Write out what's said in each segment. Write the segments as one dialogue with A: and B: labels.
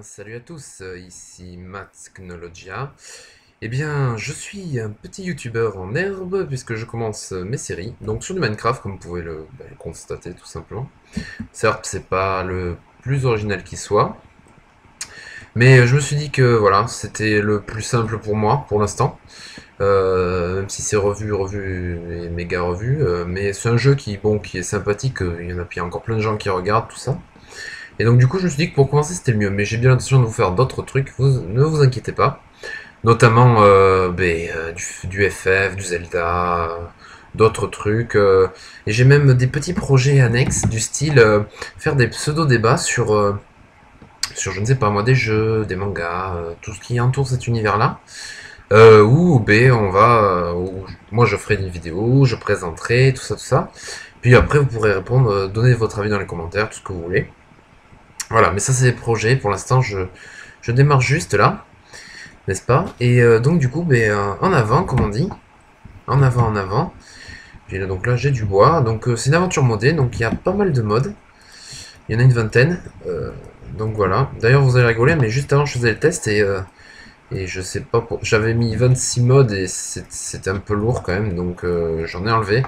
A: Salut à tous, ici Mathknologia. Eh bien, je suis un petit youtubeur en herbe puisque je commence mes séries, donc sur du Minecraft comme vous pouvez le constater tout simplement. Certes, c'est pas le plus original qui soit, mais je me suis dit que voilà, c'était le plus simple pour moi pour l'instant. Même si c'est revu et méga revu, mais c'est un jeu qui est sympathique, il y a encore plein de gens qui regardent tout ça. Et donc du coup je me suis dit que pour commencer c'était le mieux, mais j'ai bien l'intention de vous faire d'autres trucs, ne vous inquiétez pas. Notamment du FF, du Zelda, d'autres trucs. Et j'ai même des petits projets annexes du style faire des pseudo-débats sur, je ne sais pas moi, des jeux, des mangas, tout ce qui entoure cet univers-là. Où moi je ferai une vidéo, je présenterai, tout ça, tout ça. Puis après vous pourrez répondre, donner votre avis dans les commentaires, tout ce que vous voulez. Voilà, mais ça c'est des projets, pour l'instant je démarre juste là, n'est-ce pas? Et donc du coup, en avant, comme on dit, en avant, en avant. Puis là, donc là j'ai du bois, donc c'est une aventure modée, donc il y a pas mal de modes, il y en a une vingtaine, donc voilà. D'ailleurs vous allez rigoler, mais juste avant je faisais le test et je sais pas, j'avais mis 26 modes et c'était un peu lourd quand même, donc j'en ai enlevé.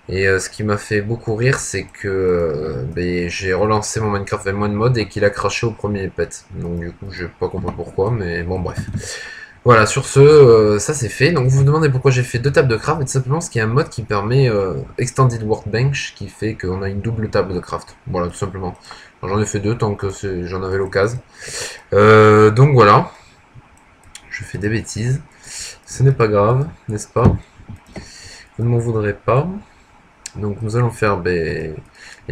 A: Et ce qui m'a fait beaucoup rire, c'est que j'ai relancé mon Minecraft avec moins de mode et qu'il a craché au premier pet. Donc du coup, j'ai pas compris pourquoi, mais bon, bref. Voilà, sur ce, ça c'est fait. Donc vous vous demandez pourquoi j'ai fait deux tables de craft, mais tout simplement parce qu'il y a un mode qui permet Extended Workbench, qui fait qu'on a une double table de craft. Voilà, tout simplement. J'en ai fait deux tant que j'en avais l'occasion. Donc voilà, je fais des bêtises. Ce n'est pas grave, n'est-ce pas? Vous ne m'en voudrez pas. Donc nous allons faire les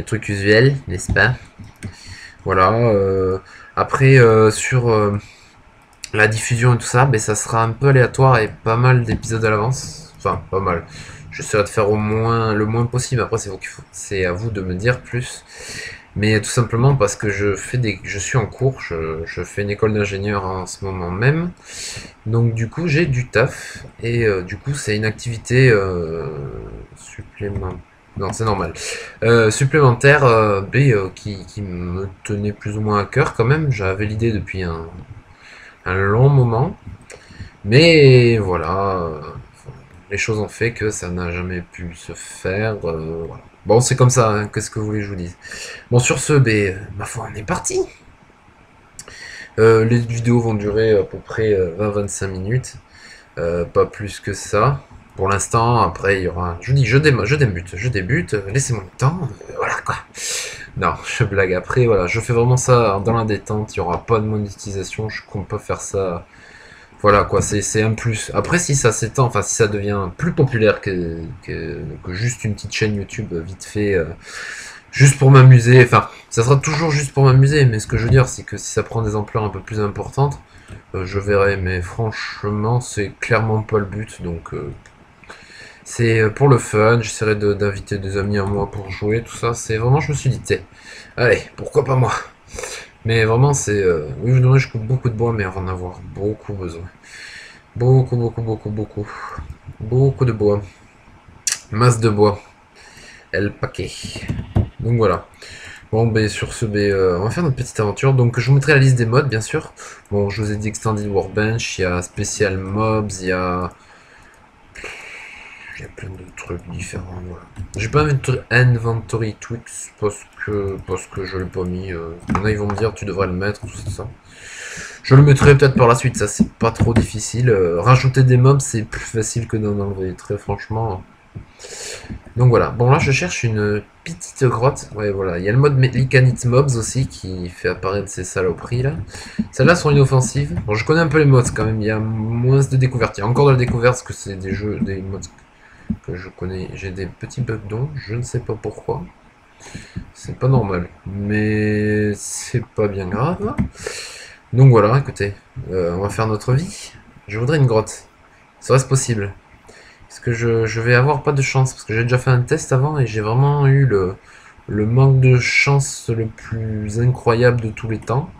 A: trucs usuels, n'est-ce pas? Voilà. Après, sur la diffusion et tout ça, ça sera un peu aléatoire et pas mal d'épisodes à l'avance. Enfin, pas mal. J'essaierai de faire au moins le moins possible. Après, c'est à vous de me dire plus. Mais tout simplement parce que je suis en cours, je fais une école d'ingénieur en ce moment même. Donc du coup, j'ai du taf et du coup, c'est une activité supplémentaire. Non, c'est normal. Supplémentaire qui me tenait plus ou moins à cœur quand même. J'avais l'idée depuis un long moment. Mais voilà, les choses ont fait que ça n'a jamais pu se faire. Voilà. Bon, c'est comme ça, hein, qu'est-ce que vous voulez que je vous dise. Bon, sur ce, ma foi, on est parti. Les vidéos vont durer à peu près 20-25 minutes. Pas plus que ça. Pour l'instant, après, il y aura. Je vous dis, je débute, laissez-moi le temps, voilà quoi. Non, je blague. Après, voilà, je fais vraiment ça dans la détente, il n'y aura pas de monétisation, je compte pas faire ça. Voilà quoi, c'est un plus. Après, si ça s'étend, enfin, si ça devient plus populaire que juste une petite chaîne YouTube vite fait, juste pour m'amuser, enfin, ça sera toujours juste pour m'amuser, mais ce que je veux dire, c'est que si ça prend des ampleurs un peu plus importantes, je verrai, mais franchement, c'est clairement pas le but, donc c'est pour le fun, j'essaierai d'inviter des amis à moi pour jouer, tout ça, c'est vraiment, je me suis dit, allez, pourquoi pas moi? Mais vraiment, oui, je coupe beaucoup de bois, mais on va en avoir beaucoup besoin. Beaucoup, beaucoup, beaucoup, beaucoup. Beaucoup de bois. Masse de bois. El paquet. Donc voilà. Bon, sur ce, on va faire notre petite aventure. Donc, je vous mettrai la liste des modes, bien sûr. Bon, je vous ai dit Extended Workbench, il y a Special Mobs, il y a plein de trucs différents. Voilà. J'ai pas Inventory Tweaks parce que je l'ai pas mis. Il y en a, ils vont me dire, tu devrais le mettre, tout ça. Je le mettrai peut-être par la suite, ça c'est pas trop difficile. Rajouter des mobs, c'est plus facile que d'en enlever, très franchement. Donc voilà, bon là je cherche une petite grotte. Ouais voilà, il y a le mode Mechanic Mobs aussi qui fait apparaître ces saloperies là. Celles-là sont inoffensives. Bon, je connais un peu les mods quand même, il y a moins de découvertes. Il y a encore de la découverte parce que c'est des mods que je connais. J'ai des petits bugs dont je ne sais pas pourquoi. C'est pas normal, mais c'est pas bien grave. Donc voilà, écoutez, on va faire notre vie. Je voudrais une grotte. Serait-ce possible? Est-ce que je vais avoir pas de chance? Parce que j'ai déjà fait un test avant et j'ai vraiment eu le manque de chance le plus incroyable de tous les temps.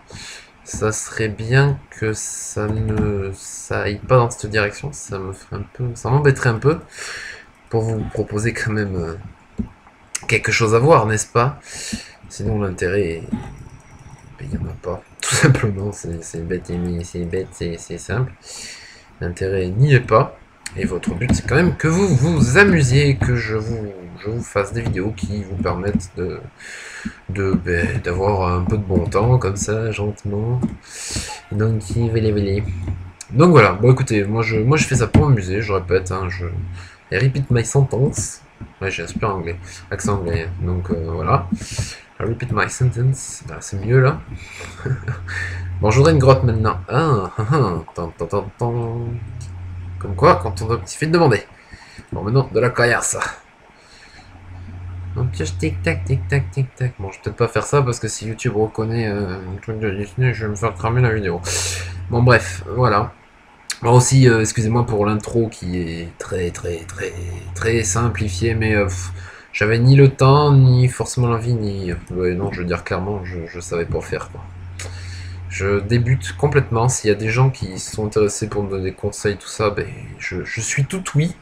A: Ça serait bien que ça aille pas dans cette direction. Ça me ferait un peu, ça m'embêterait un peu pour vous proposer quand même quelque chose à voir, n'est-ce pas? Sinon l'intérêt il n'y en a pas. Tout simplement, c'est bête, c'est simple. L'intérêt n'y est pas. Et votre but, c'est quand même que vous vous amusiez, que je vous fasse des vidéos qui vous permettent d'avoir un peu de bon temps, comme ça, gentiment. Donc, donc voilà, bon écoutez, moi je fais ça pour m'amuser, je répète, hein, I repeat my sentence. Ouais, j'ai un super anglais, accent anglais, donc voilà. I repeat my sentence, bah, c'est mieux là. Bon, je voudrais une grotte maintenant. Comme quoi, quand on il suffit de demander. Bon, maintenant, de la caillasse. Un pioche, tic-tac, tic-tac, tic-tac. Bon, je vais peut-être pas faire ça parce que si YouTube reconnaît un truc de Disney, je vais me faire cramer la vidéo. Bon, bref, voilà. Alors aussi, excusez-moi pour l'intro qui est très simplifiée, mais j'avais ni le temps, ni forcément l'envie, ni... Ouais, non, je veux dire clairement, je savais pas faire, quoi. Je débute complètement. S'il y a des gens qui sont intéressés pour me donner des conseils, tout ça, ben, je suis tout oui.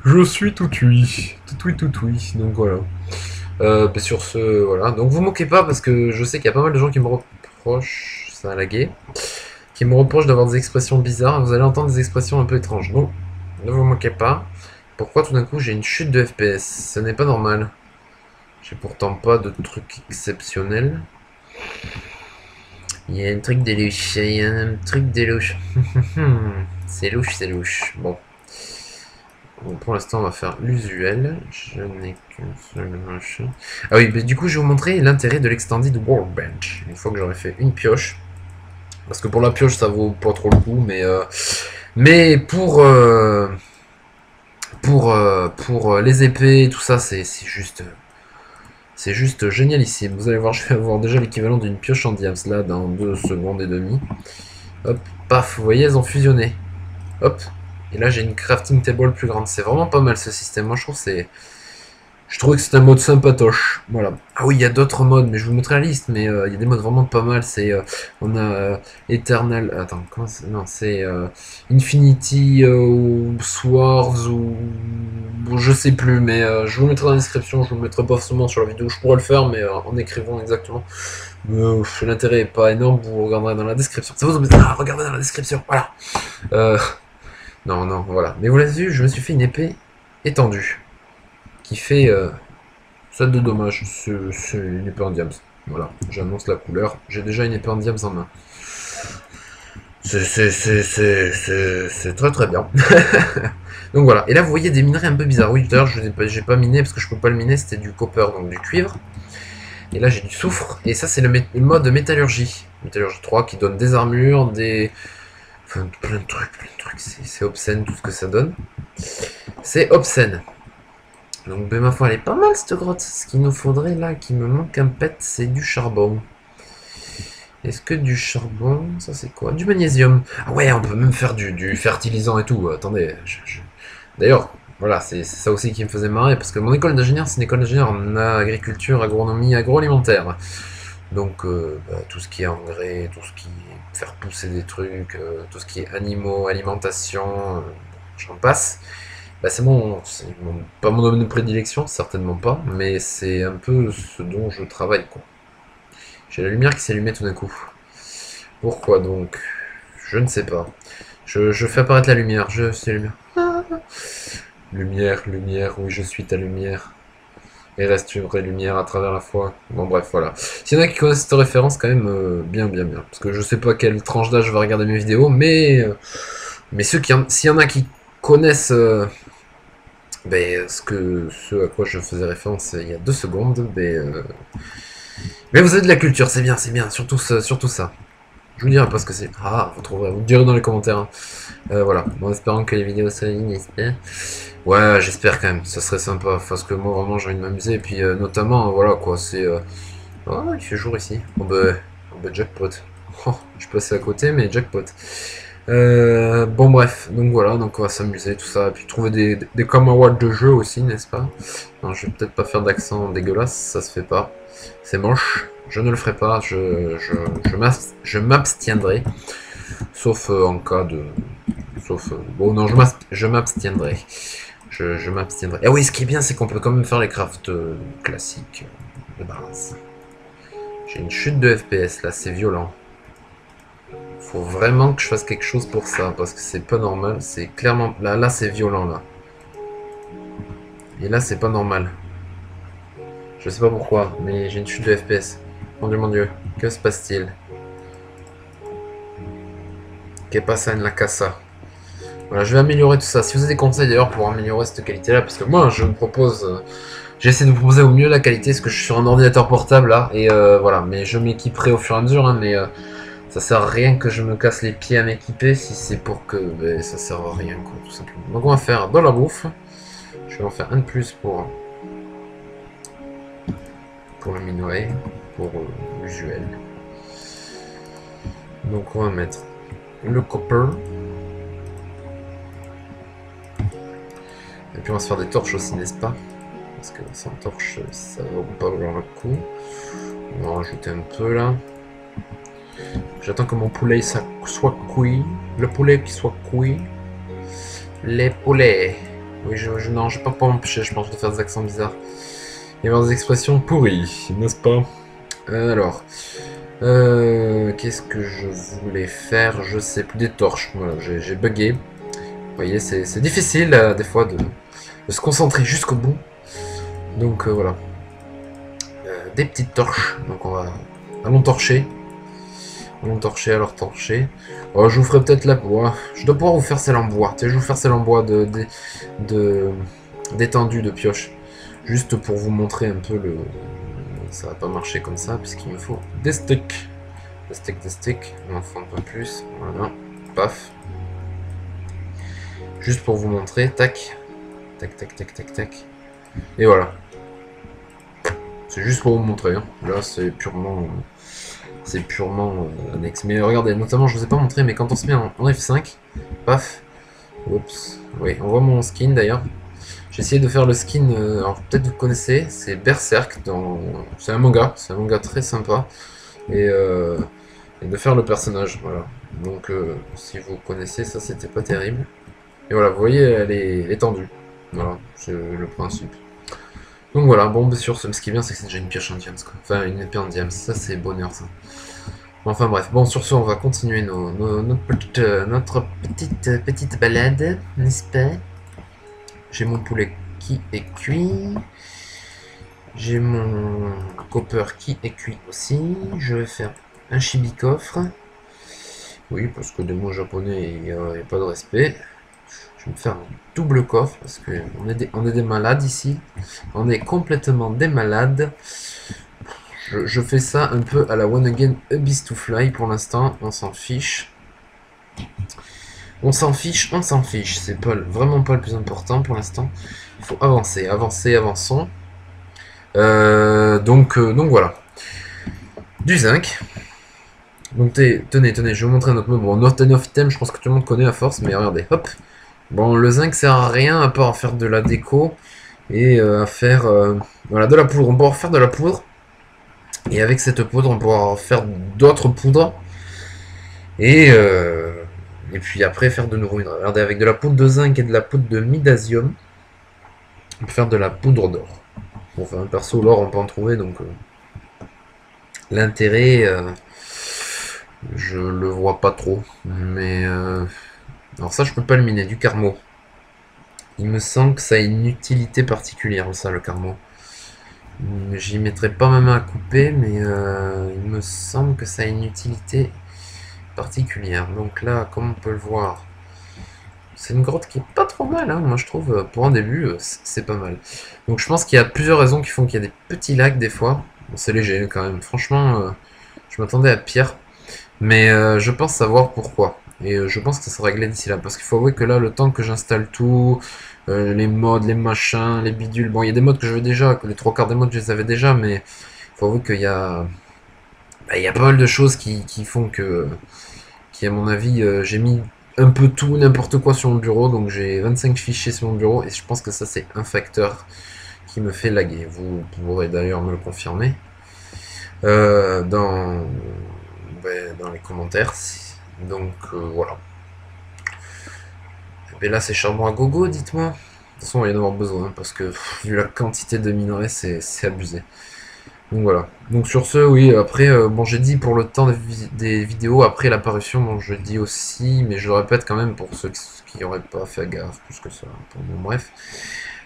A: Je suis tout oui. Tout oui. Donc voilà. Ben, sur ce, voilà. Donc vous moquez pas parce que je sais qu'il y a pas mal de gens qui me reprochent, ça a lagué, qui me reprochent d'avoir des expressions bizarres. Vous allez entendre des expressions un peu étranges. Donc, ne vous moquez pas. Pourquoi tout d'un coup j'ai une chute de FPS? Ce n'est pas normal. J'ai pourtant pas de truc exceptionnel. Il y a un truc de louche, il y a un truc de louche. C'est louche, c'est louche. Bon. Bon, pour l'instant, on va faire l'usuel. Je n'ai qu'un seul machin. Ah oui, mais du coup, je vais vous montrer l'intérêt de l'extended workbench. Une fois que j'aurai fait une pioche. Parce que pour la pioche, ça vaut pas trop le coup, mais pour les épées, tout ça, c'est juste... C'est juste génialissime. Vous allez voir, je vais avoir déjà l'équivalent d'une pioche en diams là dans 2 secondes et demie. Hop, paf, vous voyez, elles ont fusionné. Hop, et là j'ai une crafting table plus grande. C'est vraiment pas mal ce système. Moi je trouve c'est... Je trouvais que c'était un mode sympatoche. Voilà. Ah oui, il y a d'autres modes, mais je vous mettrai la liste. Mais il y a des modes vraiment pas mal. C'est on a Eternal. Attends, comment c'est? Non, c'est Infinity ou Swords ou je sais plus. Mais je vous mettrai dans la description. Je vous le mettrai pas forcément sur la vidéo. Je pourrais le faire, mais en écrivant exactement. L'intérêt est pas énorme. Vous regarderez dans la description. Ça vous embête? Ah, regardez dans la description. Voilà. Non, non, voilà. Mais vous l'avez vu, je me suis fait une épée étendue qui fait 7 de dommages. C'est une épée en diams. Voilà, j'annonce la couleur. J'ai déjà une épée en diams en main. C'est très bien. Donc voilà, et là vous voyez des minerais un peu bizarres. Oui, tout à l'heure j'ai pas miné parce que je peux pas le miner, c'était du copper, donc du cuivre. Et là j'ai du soufre, et ça c'est le mode métallurgie. Métallurgie 3 qui donne des armures, des... Enfin, plein de trucs. C'est obscène tout ce que ça donne. C'est obscène. Donc ben ma foi, elle est pas mal cette grotte. Ce qu'il nous faudrait là, qui me manque un pet, c'est du charbon. Est-ce que du charbon, ça c'est quoi? Du magnésium. Ah ouais, on peut même faire du fertilisant et tout. Attendez, d'ailleurs, voilà, c'est ça aussi qui me faisait marrer, parce que mon école d'ingénieur, c'est une école d'ingénieur en agriculture, agronomie, agroalimentaire. Donc tout ce qui est engrais, tout ce qui est faire pousser des trucs, tout ce qui est animaux, alimentation, j'en passe. Bah, pas mon domaine de prédilection, certainement pas, mais c'est un peu ce dont je travaille, quoi. J'ai la lumière qui s'allumait tout d'un coup. Pourquoi donc? Je ne sais pas. Je fais apparaître la lumière, je suis la lumière. Lumière, oui, je suis ta lumière. Et reste une vraie lumière à travers la foi. Bon, bref, voilà. S'il y en a qui connaissent cette référence, quand même, bien. Parce que je sais pas quelle tranche d'âge va regarder mes vidéos, mais s'il y en a qui connaissent ce à quoi je faisais référence il y a 2 secondes, mais vous avez de la culture, c'est bien, surtout ça. Je vous dirai pas ce que c'est. Ah, vous me direz dans les commentaires. Hein. Voilà, en espérant que les vidéos s'alignent, j'espère. Ouais, j'espère quand même, ça serait sympa, parce que moi vraiment j'ai envie de m'amuser, et puis notamment, voilà quoi, c'est... Oh, il fait jour ici. Jackpot. Oh, je passais à côté, mais jackpot. Bon bref, donc voilà, donc on va s'amuser, tout ça, et puis trouver des camarades de jeu aussi, n'est-ce pas? Non, je vais peut-être pas faire d'accent dégueulasse, ça se fait pas. C'est moche, je ne le ferai pas, je m'abstiendrai. Sauf en cas de... bon non, je m'abstiendrai. Je m'abstiendrai. Et oui, ce qui est bien, c'est qu'on peut quand même faire les crafts classiques de base. J'ai une chute de FPS là, c'est violent. Faut vraiment que je fasse quelque chose pour ça, parce que c'est pas normal. C'est clairement... Là c'est violent, là. Et là, c'est pas normal. Je sais pas pourquoi, mais j'ai une chute de FPS. Mon Dieu, que se passe-t-il? Que pasa en la casa? Voilà, je vais améliorer tout ça. Si vous avez des conseils d'ailleurs pour améliorer cette qualité-là, parce que moi, je me propose... J'essaie de vous proposer au mieux la qualité, parce que je suis sur un ordinateur portable, là, et voilà. Mais je m'équiperai au fur et à mesure, hein, mais... ça sert à rien que je me casse les pieds à m'équiper si c'est pour que ça sert à rien, quoi, tout simplement. Donc on va faire de la bouffe. Je vais en faire un de plus pour le minerai, pour l'usuel. Donc on va mettre le copper. Et puis on va se faire des torches aussi, n'est-ce pas? Parce que sans torche, ça va pas valoir le coup. On va en rajouter un peu là. J'attends que mon poulet soit cuit. Le poulet qui soit cuit. Les poulets. Oui, non, je vais pas m'empêcher, je pense, de faire des accents bizarres. Et avoir des expressions pourries, n'est-ce pas? Alors. Qu'est-ce que je voulais faire? Je sais plus, des torches. Voilà, j'ai bugué. Vous voyez, c'est difficile, des fois, de se concentrer jusqu'au bout. Donc, voilà. Des petites torches. Donc, allons torcher. Allons torcher, alors torcher. Oh, je vous ferai peut-être la bois. Je dois pouvoir vous faire celle en bois. Tu sais, je vais vous faire celle en bois d'étendue de pioche. Juste pour vous montrer un peu le... Ça va pas marcher comme ça, puisqu'il me faut des sticks. Des sticks. On en fait un peu plus. Voilà. Paf. Juste pour vous montrer. Tac. Tac, tac, tac, tac, tac. Et voilà. C'est juste pour vous montrer. Hein. Là, c'est purement... annexe. Mais regardez, notamment, je vous ai pas montré, mais quand on se met en F5, paf, oups, oui, on voit mon skin d'ailleurs. J'ai essayé de faire le skin, alors peut-être vous connaissez, c'est Berserk, c'est un manga très sympa, et de faire le personnage, voilà. Donc, si vous connaissez, ça c'était pas terrible. Et voilà, vous voyez, elle est étendue, voilà, c'est le principe. Donc voilà, bon, bien sûr, ce qui est bien, c'est que c'est déjà une pioche en diams, quoi. Enfin, une épée en diams, ça c'est bonheur, ça. Enfin bref, bon, sur ce, on va continuer notre petite balade, n'est-ce pas? J'ai mon poulet qui est cuit. J'ai mon copper qui est cuit aussi. Je vais faire un chibi-coffre. Oui, parce que des mots japonais, il n'y a pas de respect. Je vais me faire un double coffre, parce qu'on est des malades ici. On est complètement des malades. Je fais ça un peu à la One Again A Beast to Fly pour l'instant, on s'en fiche. On s'en fiche. C'est pas vraiment pas le plus important pour l'instant. Il faut avancer, avançons. Donc voilà. Du zinc. Donc tenez, je vais vous montrer notre mode. Bon, notre item, je pense que tout le monde connaît à force, mais regardez, hop. Bon, le zinc sert à rien à part à faire de la déco et à faire voilà, de la poudre. On peut en faire de la poudre. Et avec cette poudre, on pourra faire d'autres poudres. Et puis après, faire de nouveau une... Regardez, avec de la poudre de zinc et de la poudre de midasium, on peut faire de la poudre d'or. Bon, enfin, perso, l'or, on peut en trouver, donc... l'intérêt, je le vois pas trop. Mais... alors ça, je peux pas le miner, du carmo. Il me semble que ça a une utilité particulière, ça, le carmo. J'y mettrai pas ma main à couper, mais il me semble que ça a une utilité particulière. Donc là, comme on peut le voir, c'est une grotte qui est pas trop mal, hein. Moi je trouve, pour un début, c'est pas mal. Donc je pense qu'il y a plusieurs raisons qui font qu'il y a des petits lacs des fois. Bon, c'est léger quand même, franchement, je m'attendais à pire. Mais je pense savoir pourquoi. Et je pense que ça sera réglé d'ici là. Parce qu'il faut avouer que là, le temps que j'installe tout, les mods, les machins, les bidules. Bon, il y a des mods que je veux déjà, que les trois quarts des mods je les avais déjà, mais il faut avouer qu'il y a... bah, il y a pas mal de choses qui font que... qui à mon avis, j'ai mis un peu tout, n'importe quoi sur mon bureau. Donc j'ai 25 fichiers sur mon bureau. Et je pense que ça, c'est un facteur qui me fait laguer. Vous pourrez d'ailleurs me le confirmer. Dans les commentaires. Donc voilà. Et là c'est charbon à gogo, dites-moi. De toute façon il va y en avoir besoin parce que vu la quantité de minerais c'est abusé. Donc voilà. Donc sur ce, oui, après, bon, j'ai dit pour le temps des vidéos, après l'apparition, bon, je dis aussi, mais je le répète quand même pour ceux qui n'auraient pas fait gaffe plus que ça. Bon, bref.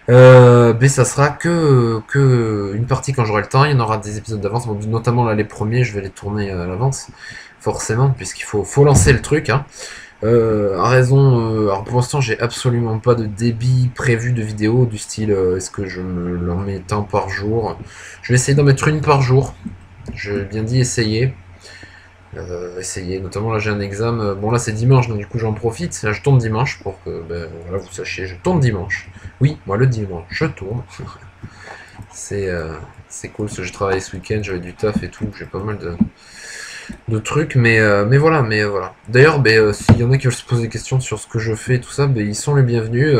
A: Mais ça sera que une partie quand j'aurai le temps. Il y en aura des épisodes d'avance, bon, notamment là les premiers, je vais les tourner à l'avance, forcément, puisqu'il faut lancer le truc. Hein. À raison, alors pour l'instant j'ai absolument pas de débit prévu de vidéo du style est-ce que je me l'en mets tant par jour. Je vais essayer d'en mettre une par jour. J'ai bien dit essayer. Essayer, notamment là j'ai un examen. Bon là c'est dimanche donc du coup j'en profite. Là je tourne dimanche pour que ben, voilà, vous sachiez, je tourne dimanche. Oui, moi le dimanche, je tourne. C'est c'est cool parce que j'ai travaillé ce week-end, j'avais du taf et tout, j'ai pas mal de trucs, mais voilà, D'ailleurs, s'il y en a qui veulent se poser des questions sur ce que je fais et tout ça, ils sont les bienvenus.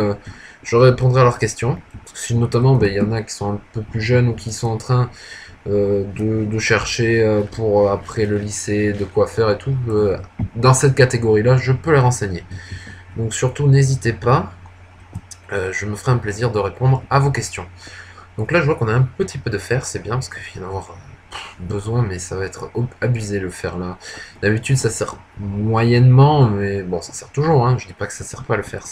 A: Je répondrai à leurs questions. Si notamment, il y en a qui sont un peu plus jeunes ou qui sont en train de chercher pour après le lycée, de quoi faire et tout, dans cette catégorie-là, je peux les renseigner. Donc surtout, n'hésitez pas. Je me ferai un plaisir de répondre à vos questions. Donc là, je vois qu'on a un petit peu de fer, c'est bien parce qu'il vient d'avoir besoin, mais ça va être abusé le fer là. D'habitude, ça sert moyennement, mais bon, ça sert toujours. Hein. Je dis pas que ça sert pas le fer,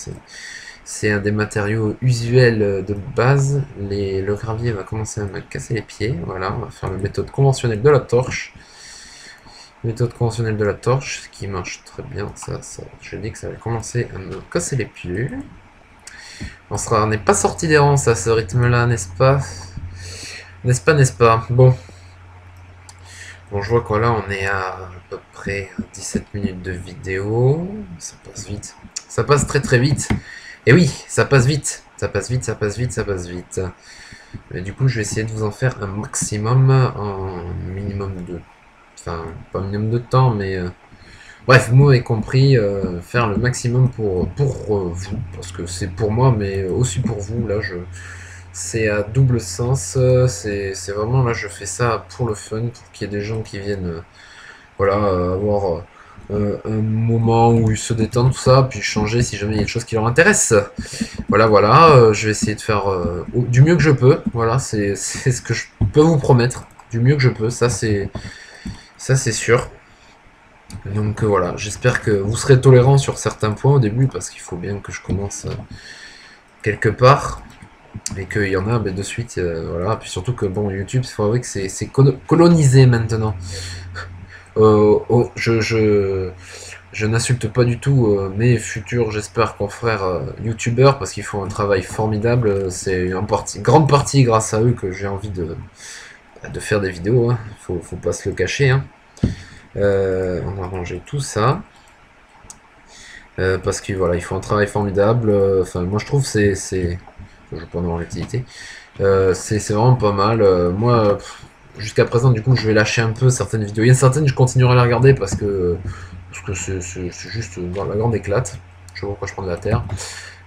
A: c'est un des matériaux usuels de base. Le gravier va commencer à me casser les pieds. Voilà, on va faire la méthode conventionnelle de la torche. Méthode conventionnelle de la torche, ce qui marche très bien. Je dis que ça va commencer à me casser les pieds. On n'est pas sorti des rangs à ce rythme-là, n'est-ce pas? N'est-ce pas? Bon. Bon, je vois quoi là, on est à peu près 17 minutes de vidéo. Ça passe vite. Ça passe très très vite. Et oui, ça passe vite. Ça passe vite, ça passe vite, ça passe vite. Mais du coup, je vais essayer de vous en faire un maximum en minimum de... Enfin, pas minimum de temps, mais... Bref, vous m'avez compris, faire le maximum pour vous, parce que c'est pour moi, mais aussi pour vous, là, c'est à double sens, c'est vraiment, là, je fais ça pour le fun, pour qu'il y ait des gens qui viennent, voilà, avoir un moment où ils se détendent, tout ça, puis changer si jamais il y a des choses qui leur intéressent. Voilà, voilà, je vais essayer de faire du mieux que je peux, voilà, c'est ce que je peux vous promettre, du mieux que je peux, ça c'est sûr. Donc voilà, j'espère que vous serez tolérants sur certains points au début, parce qu'il faut bien que je commence quelque part, et qu'il y en a de suite, voilà, puis surtout que bon, YouTube, il faut avouer que c'est colonisé maintenant. Oh, je n'insulte pas du tout mes futurs, j'espère, confrères youtubeurs, parce qu'ils font un travail formidable, c'est en grande partie grâce à eux que j'ai envie de faire des vidéos, hein. Faut pas se le cacher, hein. On va ranger tout ça. Parce que voilà, ils font un travail formidable. Enfin, moi je trouve je vais pas en avoir l'utilité. C'est vraiment pas mal. Moi, jusqu'à présent, du coup, je vais lâcher un peu certaines vidéos. Il y a certaines, je continuerai à les regarder parce que c'est juste dans la grande éclate. Je vois pourquoi je prends de la terre.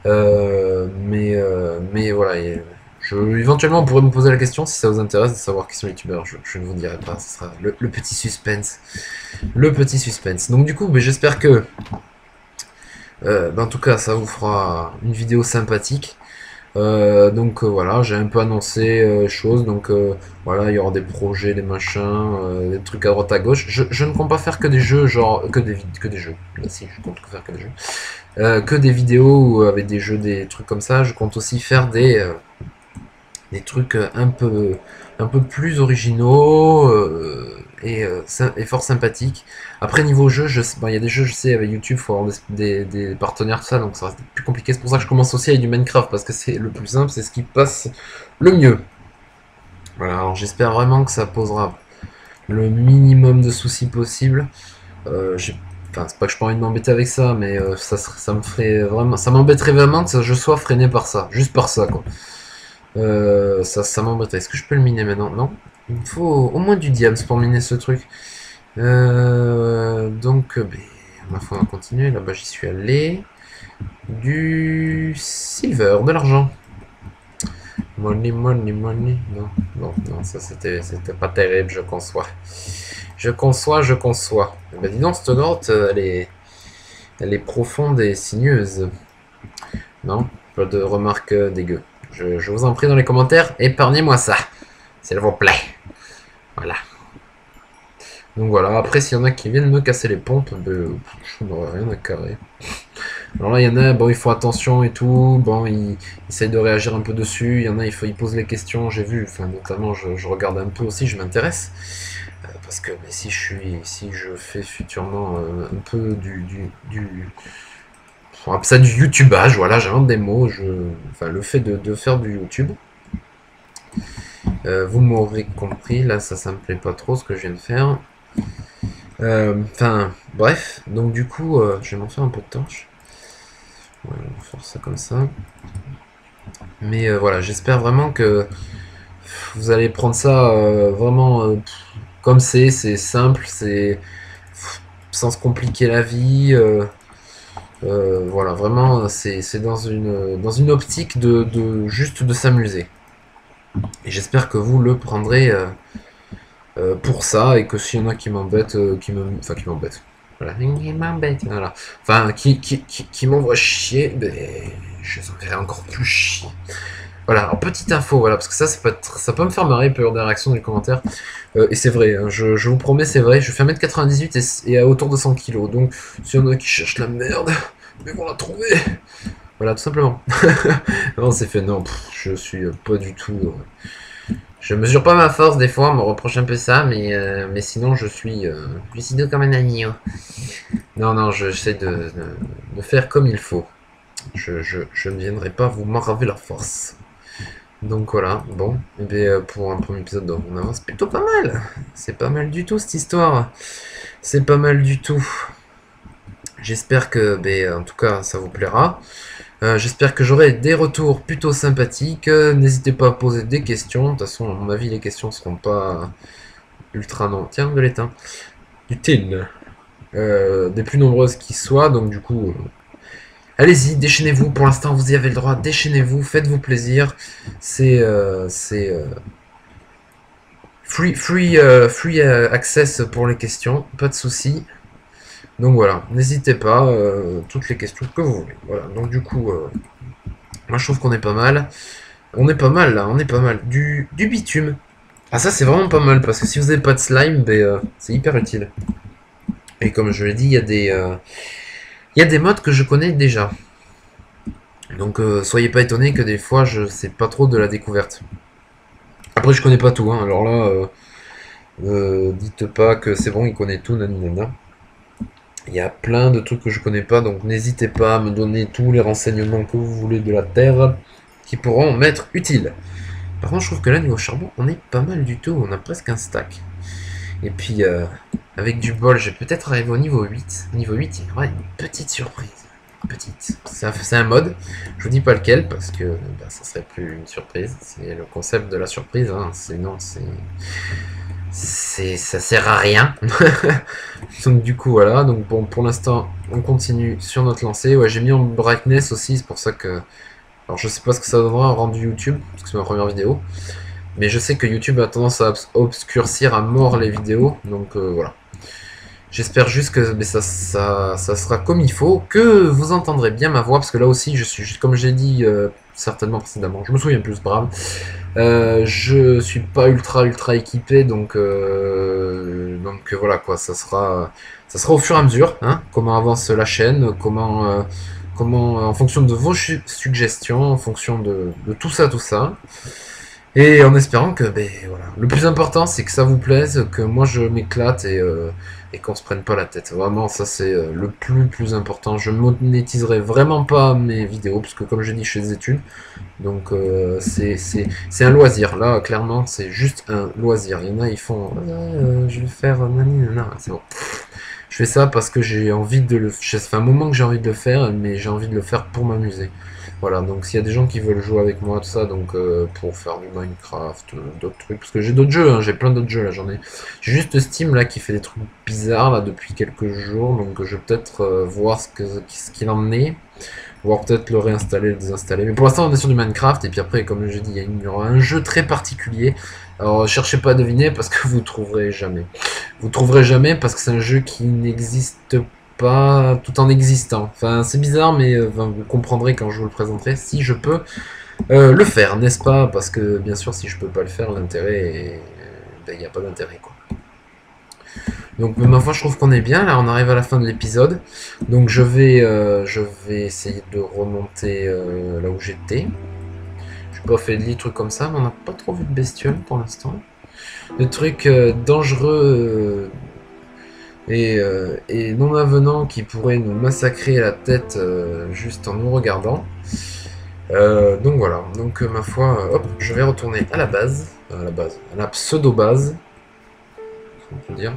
A: Mais voilà. Éventuellement, on pourrait me poser la question si ça vous intéresse de savoir qui sont les youtubeurs. Je ne vous dirai pas. Ce sera le petit suspense. Le petit suspense. Donc du coup, j'espère que en tout cas, ça vous fera une vidéo sympathique. Donc voilà, j'ai un peu annoncé choses. Donc voilà, il y aura des projets, des machins, des trucs à droite à gauche. Je ne compte pas faire que des jeux, genre que des jeux. Là, si, je compte faire que des jeux. Que des vidéos avec des jeux, des trucs comme ça. Je compte aussi faire des trucs un peu plus originaux et fort sympathiques. Après, niveau jeu, il y a des jeux, je sais, avec YouTube, il faut avoir des partenaires, tout ça, donc ça reste plus compliqué. C'est pour ça que je commence aussi avec du Minecraft, parce que c'est le plus simple, c'est ce qui passe le mieux. Voilà, alors j'espère vraiment que ça posera le minimum de soucis possible. Enfin, c'est pas que je pas envie de m'embêter avec ça, mais ça me ferait vraiment, ça m'embêterait vraiment que je sois freiné par ça, juste par ça, quoi. Ça m'embêterait. Est-ce que je peux le miner maintenant? Non. Il me faut au moins du diams pour miner ce truc. Donc, ma foi, on va continuer. Là-bas, j'y suis allé. Du silver, de l'argent. Money, money, money. Non, non, non, ça c'était pas terrible, je conçois. Je conçois. Dis donc, cette grotte, elle est profonde et sinueuse. Non, pas de remarques dégueu. Je vous en prie dans les commentaires, épargnez-moi ça, s'il vous plaît. Voilà. Donc voilà, après s'il y en a qui viennent me casser les pompes, ben, je n'aurai rien à carrer. Alors là, il y en a, bon, ils font attention et tout, bon, ils essayent de réagir un peu dessus, il y en a, ils posent les questions, j'ai vu, enfin, notamment, je regarde un peu aussi, je m'intéresse, parce que mais si je fais futurement un peu on appelle ça du youtubage, voilà, j'invente des mots, enfin, le fait de faire du YouTube, vous m'aurez compris, là, ça me plaît pas trop ce que je viens de faire. Enfin, bref, donc du coup, je vais m'en faire un peu de torche. Ouais, on va faire ça comme ça. Mais voilà, j'espère vraiment que vous allez prendre ça vraiment comme c'est simple, c'est sans se compliquer la vie. Voilà, vraiment, c'est dans une optique juste de s'amuser. Et j'espère que vous le prendrez pour ça et que s'il y en a qui m'embêtent, enfin qui m'embêtent. Voilà, qui m'embêtent, voilà. Enfin, qui m'envoient chier, ben, je les enverrai encore plus chier. Voilà, alors petite info, voilà, parce que ça peut me faire marrer, peut y avoir des réactions dans les commentaires. Et c'est vrai, hein, je vous promets, c'est vrai, je fais 1m98 et à autour de 100 kilos. Donc, s'il y en a qui cherchent la merde, mais vont la trouver. Voilà, tout simplement. Non, c'est fait, non, je suis pas du tout. Je mesure pas ma force, des fois, on me reproche un peu ça, mais sinon, je suis lucido comme un agneau. Non, non, j'essaie de faire comme il faut. Je ne viendrai pas vous m'enraver la force. Donc voilà, bon, et bien pour un premier épisode, on avance plutôt pas mal. C'est pas mal du tout cette histoire. C'est pas mal du tout. J'espère que, ben, en tout cas, ça vous plaira. J'espère que j'aurai des retours plutôt sympathiques. N'hésitez pas à poser des questions. De toute façon, à mon avis, les questions seront pas ultra non. Tiens, de l'étain. Du tin. Des plus nombreuses qui soient. Donc du coup, allez-y, déchaînez-vous. Pour l'instant, vous y avez le droit. Déchaînez-vous, faites-vous plaisir. C'est free access pour les questions. Pas de soucis. Donc voilà, n'hésitez pas, toutes les questions que vous voulez. Voilà, donc du coup, moi je trouve qu'on est pas mal. On est pas mal là, on est pas mal. Du bitume. Ah ça c'est vraiment pas mal, parce que si vous n'avez pas de slime, ben, c'est hyper utile. Et comme je l'ai dit, il y a des modes que je connais déjà. Donc soyez pas étonnés que des fois je sais pas trop de la découverte. Après je connais pas tout, hein, alors là, dites pas que c'est bon, il connaît tout, naninana. Il y a plein de trucs que je connais pas, donc n'hésitez pas à me donner tous les renseignements que vous voulez de la Terre qui pourront m'être utiles. Par contre, je trouve que là, niveau charbon, on est pas mal du tout, on a presque un stack. Et puis, avec du bol, je vais peut-être arriver au niveau 8. Niveau 8, il y aura une petite surprise. Petite. C'est un mode, je vous dis pas lequel, parce que bah, ça serait plus une surprise. C'est le concept de la surprise, hein. Ça sert à rien. Donc du coup voilà, donc bon pour l'instant on continue sur notre lancée. Ouais, j'ai mis en brightness aussi, c'est pour ça que, alors je sais pas ce que ça donnera en rendu YouTube, parce que c'est ma première vidéo, mais je sais que YouTube a tendance à obscurcir à mort les vidéos, donc voilà. J'espère juste que mais ça sera comme il faut, que vous entendrez bien ma voix, parce que là aussi je suis, comme j'ai dit certainement précédemment, je me souviens plus, c'est pas grave. Je suis pas ultra équipé, donc voilà quoi, ça sera au fur et à mesure, hein, comment avance la chaîne, comment en fonction de vos suggestions, en fonction de tout ça, et en espérant que, ben voilà, le plus important c'est que ça vous plaise, que moi je m'éclate et qu'on se prenne pas la tête. Vraiment, ça c'est le plus important. Je monétiserai vraiment pas mes vidéos, parce que comme je dis, je fais des études. Donc c'est un loisir. Là, clairement, c'est juste un loisir. Il y en a, ils font je vais faire nanana. C'est bon. Je fais ça parce que j'ai envie de le. Ça fait un moment que j'ai envie de le faire, mais j'ai envie de le faire pour m'amuser. Voilà, donc s'il y a des gens qui veulent jouer avec moi, tout ça, donc pour faire du Minecraft, d'autres trucs, parce que j'ai d'autres jeux, hein, j'ai plein d'autres jeux là, j'ai juste Steam là qui fait des trucs bizarres là depuis quelques jours, donc je vais peut-être voir ce qu'il en est, voire peut-être le réinstaller, le désinstaller. Mais pour l'instant on est sur du Minecraft, et puis après comme je dis, il y aura un jeu très particulier. Alors cherchez pas à deviner parce que vous trouverez jamais. Vous trouverez jamais parce que c'est un jeu qui n'existe pas tout en existant. Enfin c'est bizarre, mais vous comprendrez quand je vous le présenterai, si je peux le faire, n'est-ce pas? Parce que bien sûr si je peux pas le faire, l'intérêt est il n'y a pas d'intérêt, quoi. Donc, ma foi, je trouve qu'on est bien. Là, on arrive à la fin de l'épisode. Donc, je vais essayer de remonter là où j'étais. Je n'ai pas fait de trucs comme ça, mais on n'a pas trop vu de bestioles pour l'instant. Le truc dangereux et non avenant qui pourrait nous massacrer la tête juste en nous regardant. Donc voilà, donc ma foi, hop, je vais retourner à la base, à la pseudo-base, on peut dire.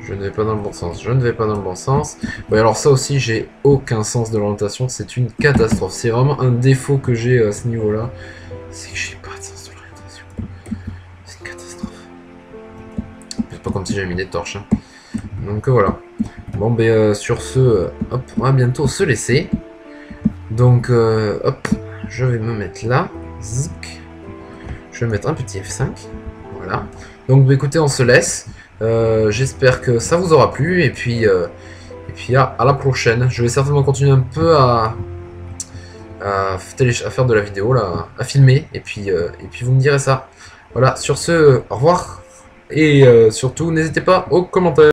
A: Je ne vais pas dans le bon sens, je ne vais pas dans le bon sens. Bon, alors ça aussi, j'ai aucun sens de l'orientation, c'est une catastrophe. C'est vraiment un défaut que j'ai à ce niveau-là, c'est que j'ai pas de sens de l'orientation. C'est une catastrophe. C'est pas comme si j'avais mis des torches. Hein. Donc voilà. Bon, ben sur ce, hop, on va bientôt se laisser. Donc, hop, je vais me mettre là. Zic. Je vais mettre un petit F5. Voilà. Donc, bah, écoutez, on se laisse. J'espère que ça vous aura plu. Et puis à la prochaine. Je vais certainement continuer un peu à faire de la vidéo, là, à filmer. Et puis vous me direz ça. Voilà, sur ce, au revoir. Et surtout, n'hésitez pas aux commentaires.